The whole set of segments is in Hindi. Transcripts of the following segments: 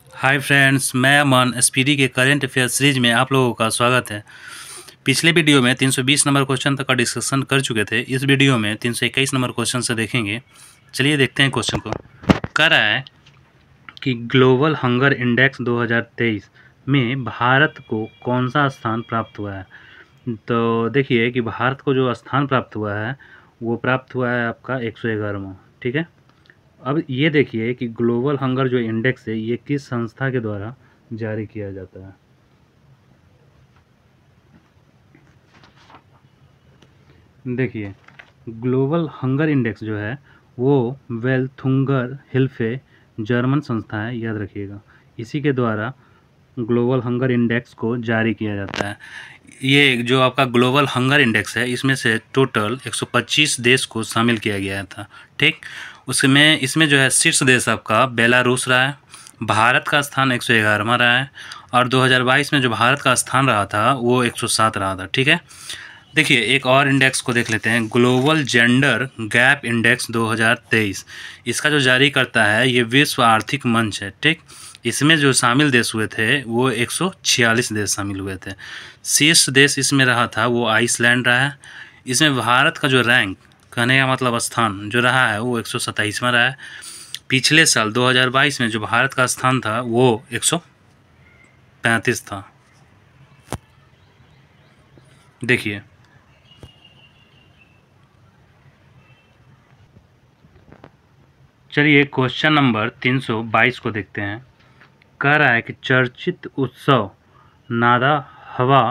हाय फ्रेंड्स, मैं अमन एसपीडी के करेंट अफेयर सीरीज में आप लोगों का स्वागत है। पिछले वीडियो में 320 नंबर क्वेश्चन तक का डिस्कशन कर चुके थे। इस वीडियो में 321 नंबर क्वेश्चन से देखेंगे। चलिए देखते हैं क्वेश्चन को। कह रहा है कि ग्लोबल हंगर इंडेक्स 2023 में भारत को कौन सा स्थान प्राप्त हुआ है। तो देखिए कि भारत को जो स्थान प्राप्त हुआ है वो प्राप्त हुआ है आपका 111वां। ठीक है। अब ये देखिए कि ग्लोबल हंगर जो इंडेक्स है ये किस संस्था के द्वारा जारी किया जाता है। देखिए, ग्लोबल हंगर इंडेक्स जो है वो वेल्थुंगर हिल्फे जर्मन संस्था है, याद रखिएगा। इसी के द्वारा ग्लोबल हंगर इंडेक्स को जारी किया जाता है। ये जो आपका ग्लोबल हंगर इंडेक्स है इसमें से टोटल 125 देश को शामिल किया गया था। ठीक, उसमें इसमें जो है शीर्ष देश आपका बेलारूस रहा है। भारत का स्थान 111वां रहा है और 2022 में जो भारत का स्थान रहा था वो 107 रहा था। ठीक है। देखिए एक और इंडेक्स को देख लेते हैं, ग्लोबल जेंडर गैप इंडेक्स 2023। इसका जो जारी करता है ये विश्व आर्थिक मंच है। ठीक, इसमें जो शामिल देश हुए थे वो 146 देश शामिल हुए थे। शीर्ष देश इसमें रहा था वो आइसलैंड रहा है। इसमें भारत का जो रैंक, कहने का मतलब स्थान जो रहा है वो 127वां रहा है। पिछले साल 2022 में जो भारत का स्थान था वो 135 था। देखिए चलिए क्वेश्चन नंबर 322 को देखते हैं। कह रहा है कि चर्चित उत्सव नादा हवा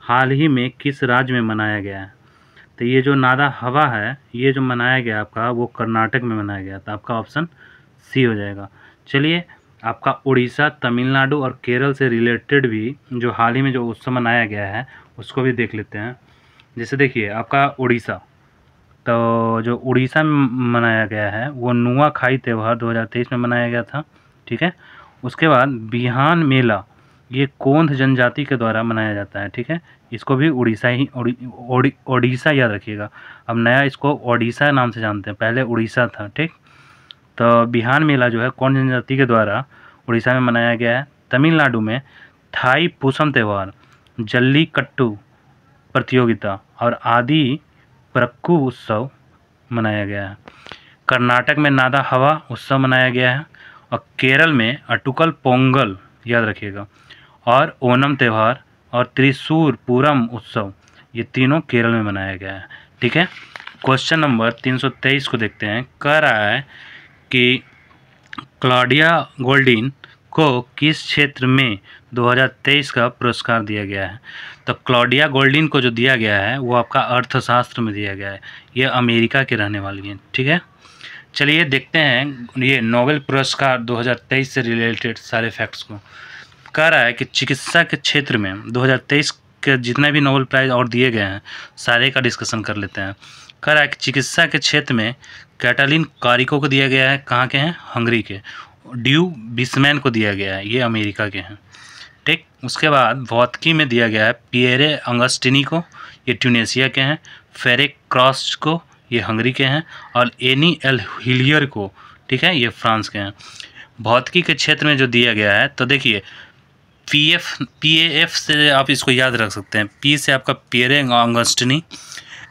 हाल ही में किस राज्य में मनाया गया है। तो ये जो नादा हवा है ये जो मनाया गया आपका वो कर्नाटक में मनाया गया था। आपका ऑप्शन सी हो जाएगा। चलिए आपका उड़ीसा, तमिलनाडु और केरल से रिलेटेड भी जो हाल ही में जो उत्सव मनाया गया है उसको भी देख लेते हैं। जैसे देखिए आपका उड़ीसा, तो जो उड़ीसा में मनाया गया है वो नुआखाई त्यौहार 2023 में मनाया गया था। ठीक है। उसके बाद बिहान मेला ये कोंध जनजाति के द्वारा मनाया जाता है। ठीक है। इसको भी उड़ीसा ही ओडिशा याद रखिएगा। अब नया इसको ओडिशा नाम से जानते हैं, पहले उड़ीसा था। ठीक, तो बिहान मेला जो है कौन जनजाति के द्वारा उड़ीसा में मनाया गया है। तमिलनाडु में थाई पूसम त्यौहार, जल्लीकट्टू प्रतियोगिता और आदि परक्कू उत्सव मनाया गया है। कर्नाटक में नादा हवा उत्सव मनाया गया है और केरल में अटुकल पोंगल याद रखिएगा और ओनम त्यौहार और त्रिशूर पूरम उत्सव ये तीनों केरल में मनाया गया है। ठीक है। क्वेश्चन नंबर 323 को देखते हैं। कह रहा है कि क्लॉडिया गोल्डिन को किस क्षेत्र में 2023 का पुरस्कार दिया गया है। तो क्लॉडिया गोल्डिन को जो दिया गया है वो आपका अर्थशास्त्र में दिया गया है। ये अमेरिका के रहने वाली हैं। ठीक है। चलिए देखते हैं ये नोबेल पुरस्कार 2023 से रिलेटेड सारे फैक्ट्स को। कह रहा है कि चिकित्सा के क्षेत्र में 2023 के जितने भी नोबेल प्राइज़ और दिए गए हैं सारे का डिस्कशन कर लेते हैं। कह रहा है कि चिकित्सा के क्षेत्र में कैटालिन कारिको को दिया गया है, कहाँ के हैं, हंगरी के। ड्यू बिस्मैन को दिया गया है, ये अमेरिका के हैं। ठीक, उसके बाद भौतिकी में दिया गया है पियरे अंगस्टिनी को, ये ट्यूनेशिया के हैं। फेरिक क्रॉस को, ये हंगरी के हैं। और एनी एल हिलियर को, ठीक है, ये फ्रांस के हैं। भौतिकी के क्षेत्र में जो दिया गया है तो देखिए PAF से आप इसको याद रख सकते हैं। P से आपका पियरे अंगस्टिनी,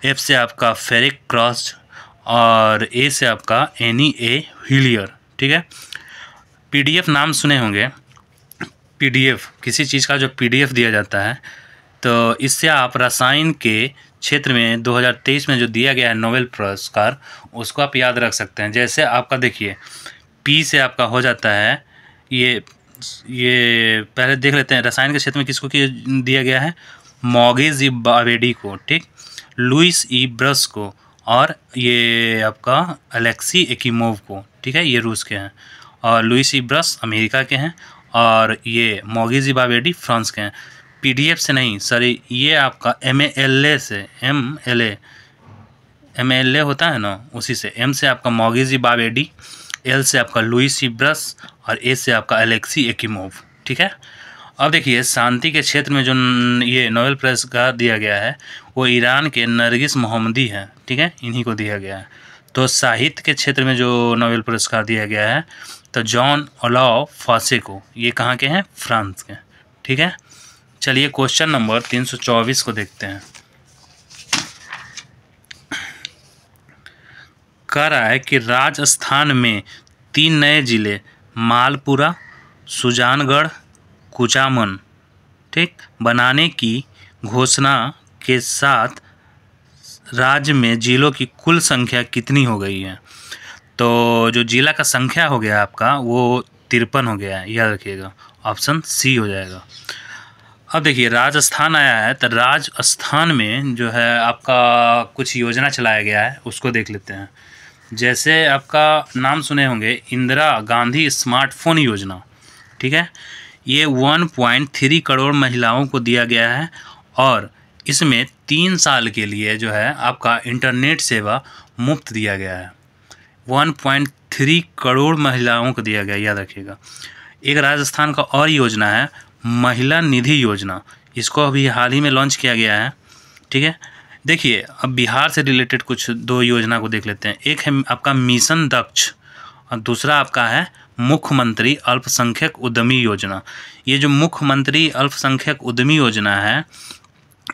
F से आपका फेरिक क्रॉस और A से आपका एनी ए हिलियर। ठीक है। PDF नाम सुने होंगे। PDF किसी चीज़ का जो PDF दिया जाता है तो इससे आप रसायन के क्षेत्र में 2023 में जो दिया गया है नोबेल पुरस्कार उसको आप याद रख सकते हैं। जैसे आपका देखिए P से आपका हो जाता है ये पहले देख लेते हैं रसायन के क्षेत्र में किसको दिया गया है, मॉगेज ई बावेडी को। ठीक, लुइस ई ब्रस को और ये आपका अलेक्सी एकिमोव को। ठीक है, ये रूस के हैं और लुइस ई ब्रस अमेरिका के हैं और ये मॉगेज ई बावेडी फ्रांस के हैं। PDF से नहीं, सॉरी, ये आपका MALA से, MALA होता है ना, उसी से। M से आपका मॉगेज ई बावेडी, L से आपका लुइस ई ब्रस और A से आपका अलेक्सी एकिमोव। ठीक है। अब देखिए शांति के क्षेत्र में जो ये नोबेल पुरस्कार दिया गया है वो ईरान के नरगिस मोहम्मदी हैं। ठीक है, इन्हीं को दिया गया है। तो साहित्य के क्षेत्र में जो नोबेल पुरस्कार दिया गया है तो जॉन ओलाव फासेको, ये कहाँ के हैं? फ्रांस के। ठीक है, चलिए क्वेश्चन नंबर 324 को देखते हैं। कह रहा है कि राजस्थान में 3 नए जिले मालपुरा, सुजानगढ़, कुचामन, ठीक, बनाने की घोषणा के साथ राज्य में जिलों की कुल संख्या कितनी हो गई है? तो जो जिला का संख्या हो गया आपका वो 53 हो गया है, याद रखिएगा, ऑप्शन सी हो जाएगा। अब देखिए राजस्थान आया है, तो राजस्थान में जो है आपका कुछ योजना चलाया गया है, उसको देख लेते हैं। जैसे आपका नाम सुने होंगे इंदिरा गांधी स्मार्टफोन योजना, ठीक है, ये 1.3 करोड़ महिलाओं को दिया गया है और इसमें 3 साल के लिए जो है आपका इंटरनेट सेवा मुफ्त दिया गया है। 1.3 करोड़ महिलाओं को दिया गया, याद रखिएगा। एक राजस्थान का और योजना है महिला निधि योजना, इसको अभी हाल ही में लॉन्च किया गया है। ठीक है, देखिए अब बिहार से रिलेटेड कुछ 2 योजना को देख लेते हैं। एक है आपका मिशन दक्ष और दूसरा आपका है मुख्यमंत्री अल्पसंख्यक उद्यमी योजना। ये जो मुख्यमंत्री अल्पसंख्यक उद्यमी योजना है,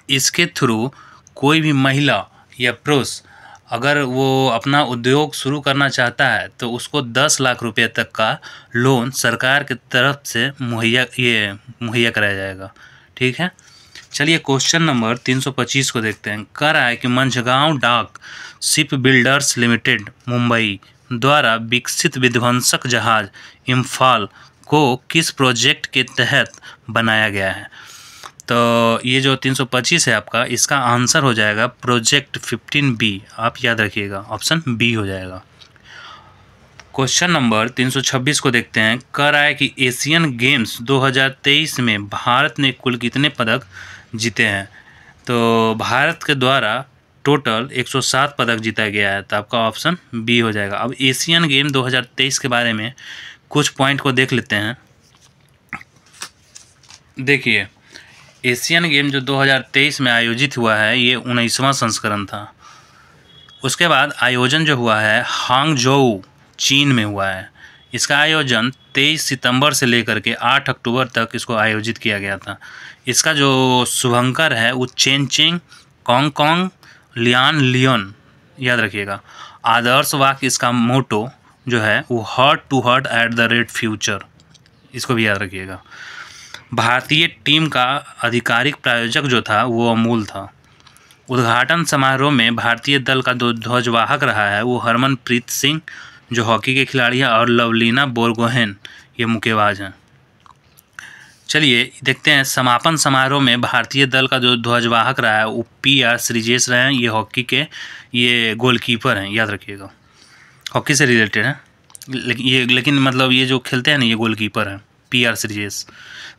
इसके थ्रू कोई भी महिला या पुरुष अगर वो अपना उद्योग शुरू करना चाहता है तो उसको 10 लाख रुपये तक का लोन सरकार की तरफ से मुहैया कराया जाएगा। ठीक है, चलिए क्वेश्चन नंबर 325 को देखते हैं। कह रहा है कि मंझगांव डाक शिप बिल्डर्स लिमिटेड मुंबई द्वारा विकसित विध्वंसक जहाज इम्फाल को किस प्रोजेक्ट के तहत बनाया गया है? तो ये जो 325 है आपका, इसका आंसर हो जाएगा प्रोजेक्ट 15B, आप याद रखिएगा, ऑप्शन बी हो जाएगा। क्वेश्चन नंबर 326 को देखते हैं। कह रहा है कि एशियन गेम्स 2023 में भारत ने कुल कितने पदक जीते हैं? तो भारत के द्वारा टोटल 107 पदक जीता गया है, तो आपका ऑप्शन बी हो जाएगा। अब एशियन गेम 2023 के बारे में कुछ पॉइंट को देख लेते हैं। देखिए एशियन गेम जो 2023 में आयोजित हुआ है, ये 19वां संस्करण था। उसके बाद आयोजन जो हुआ है हांगझोउ चीन में हुआ है। इसका आयोजन 23 सितंबर से लेकर के 8 अक्टूबर तक इसको आयोजित किया गया था। इसका जो शुभंकर है वो चेन चिंग कॉन्ग लियान लियोन, याद रखिएगा। आदर्श वाक्य इसका मोटो जो है वो heart to heart at the rate future, इसको भी याद रखिएगा। भारतीय टीम का आधिकारिक प्रायोजक जो था वो अमूल था। उद्घाटन समारोह में भारतीय दल का जो ध्वजवाहक रहा है वो हरमनप्रीत सिंह जो हॉकी के खिलाड़ी हैं और लवलीना बोरगोहेन ये मुक्केबाज हैं। चलिए देखते हैं समापन समारोह में भारतीय दल का जो ध्वजवाहक रहा है वो PR श्रीजेश रहे हैं। ये हॉकी के ये गोलकीपर हैं, याद रखिएगा, हॉकी से रिलेटेड है लेकिन मतलब ये जो खेलते हैं ना ये गोलकीपर हैं PR श्रीजेश।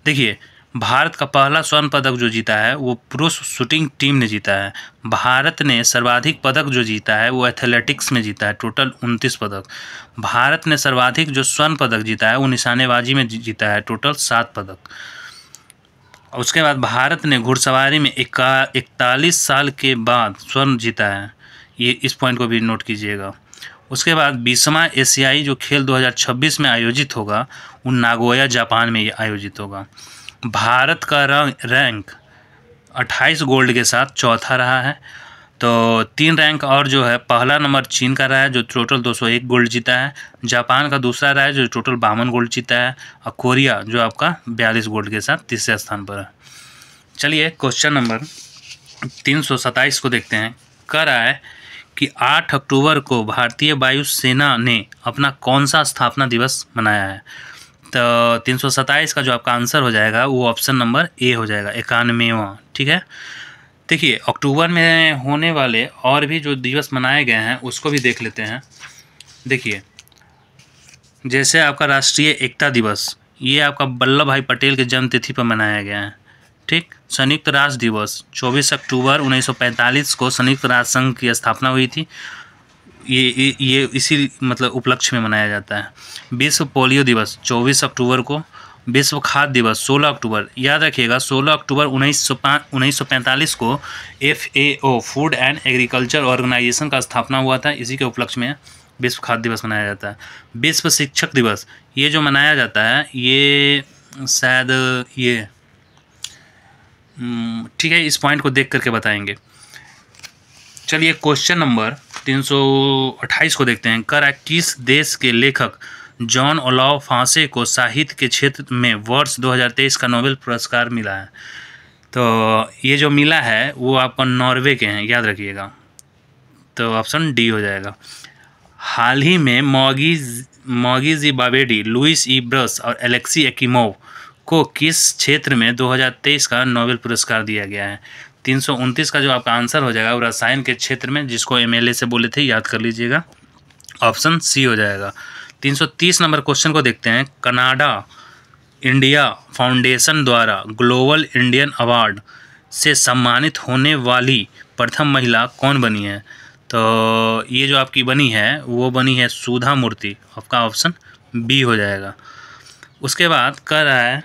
देखिए भारत का पहला स्वर्ण पदक जो जीता है वो पुरुष शूटिंग टीम ने जीता है। भारत ने सर्वाधिक पदक जो जीता है वो एथलेटिक्स में जीता है, टोटल 29 पदक। भारत ने सर्वाधिक जो स्वर्ण पदक जीता है वो निशानेबाजी में जीता है, टोटल 7 पदक। उसके बाद भारत ने घुड़सवारी में 41 साल के बाद स्वर्ण जीता है, ये इस पॉइंट को भी नोट कीजिएगा। उसके बाद 20वां एशियाई जो खेल 2026 में आयोजित होगा वो नागोया जापान में आयोजित होगा। भारत का रैंक 28 गोल्ड के साथ चौथा रहा है। तो 3 रैंक और जो है, पहला नंबर चीन का रहा है जो टोटल 201 गोल्ड जीता है। जापान का दूसरा रहा है जो टोटल 52 गोल्ड जीता है और कोरिया जो आपका 42 गोल्ड के साथ तीसरे स्थान पर है। चलिए क्वेश्चन नंबर 327 को देखते हैं। कह रहा है कि 8 अक्टूबर को भारतीय वायुसेना ने अपना कौन सा स्थापना दिवस मनाया है? तो 327 का जो आपका आंसर हो जाएगा वो ऑप्शन नंबर ए हो जाएगा, 91वां। ठीक है, देखिए अक्टूबर में होने वाले और भी जो दिवस मनाए गए हैं उसको भी देख लेते हैं। देखिए जैसे आपका राष्ट्रीय एकता दिवस, ये आपका वल्लभ भाई पटेल के जन्म तिथि पर मनाया गया है। ठीक, संयुक्त राष्ट्र दिवस 24 अक्टूबर 1945 को संयुक्त राष्ट्र संघ की स्थापना हुई थी, ये इसी मतलब उपलक्ष्य में मनाया जाता है। विश्व पोलियो दिवस 24 अक्टूबर को। विश्व खाद्य दिवस 16 अक्टूबर, याद रखिएगा 16 अक्टूबर 1945 को FAO food and agriculture organization का स्थापना हुआ था, इसी के उपलक्ष्य में विश्व खाद्य दिवस मनाया जाता है। विश्व शिक्षक दिवस ये जो मनाया जाता है ये शायद ये ठीक है, इस पॉइंट को देख करके बताएंगे। चलिए क्वेश्चन नंबर 328 को देखते हैं। कर किस देश के लेखक जॉन ओलाव फांसे को साहित्य के क्षेत्र में वर्ष 2023 का नोबेल पुरस्कार मिला है? तो ये जो मिला है वो आपका नॉर्वे के हैं, याद रखिएगा। तो ऑप्शन डी हो जाएगा। हाल ही में मॉगी ज़िम्बाब्वेडी, लुइस ई ब्रस और एलेक्सी एकिमोव को किस क्षेत्र में 2023 का नोबेल पुरस्कार दिया गया है? 329 का जो आपका आंसर हो जाएगा वो रसायन के क्षेत्र में, जिसको MLA से बोले थे, याद कर लीजिएगा। ऑप्शन सी हो जाएगा। 330 नंबर क्वेश्चन को देखते हैं। कनाडा इंडिया फाउंडेशन द्वारा ग्लोबल इंडियन अवार्ड से सम्मानित होने वाली प्रथम महिला कौन बनी है? तो ये जो आपकी बनी है वो बनी है सुधा मूर्ति। आपका ऑप्शन बी हो जाएगा। उसके बाद कह रहा है,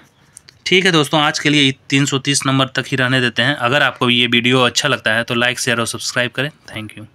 ठीक है दोस्तों, आज के लिए 330 नंबर तक ही रहने देते हैं। अगर आपको ये वीडियो अच्छा लगता है तो लाइक शेयर और सब्सक्राइब करें। Thank you.